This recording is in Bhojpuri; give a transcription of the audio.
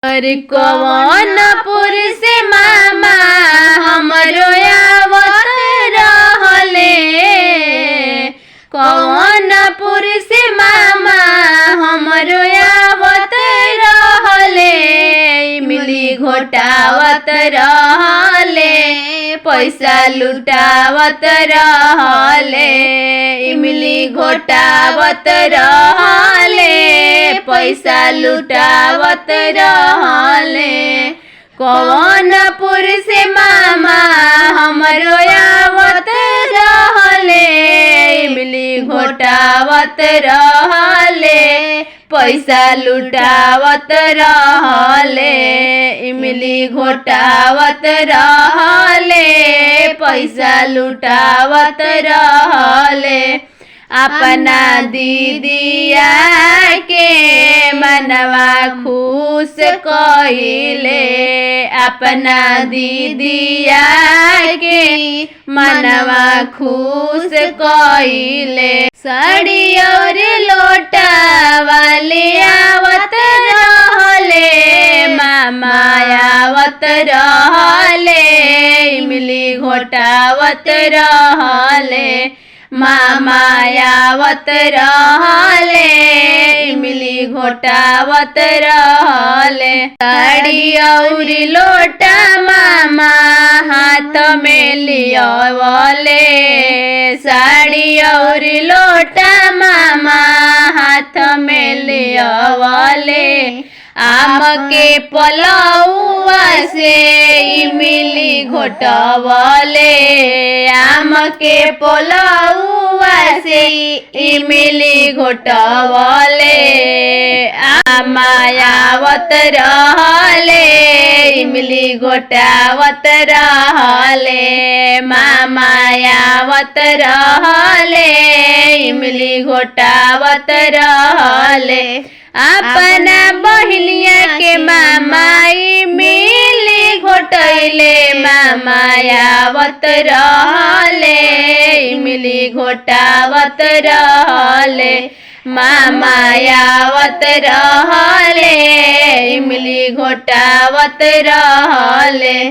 अरे कवनपुर से मामा हमरो आवत रहले। कवनपुर से मामा हमरो आवत रहले। इमली घोटावत रहले, पैसा लुटावत रहले। इमली घोटावत रहले, पैसा लुटावत रहले। कवनपुर से मामा हमरो आवत रहले। इमली घोटावत रहले, पैसा लुटावत रहले। इमली घोटावत रहले, पैसा लुटावत रहले। अपना दीदिया के मनवा खुश कइले। अपना दीदिया के मनवा खुश कइले। साड़ी और लोटा वाले आवत रहले, मामा आवत रहले। इमली घोटावत रहले, मामा आवत रहले। इमली घोटावत रहले। साड़ी और लोटा मामा हाथ में लियावले। साड़ी और लोटा मामा हाथ में लियावले। आम के पलौआ से इमली घोटावले। आम के पलौआ से इमली घोटावले। आमा आवत रहले, इमली घोटावत रहले। मामा आवत रहले, इमली घोटावत रहले। अपना बहनिया के मामा इमली घोटैले। मामा आवत रहले, इमली घोटावत रहले। मामा आवत रहले, इमली घोटावत रहले।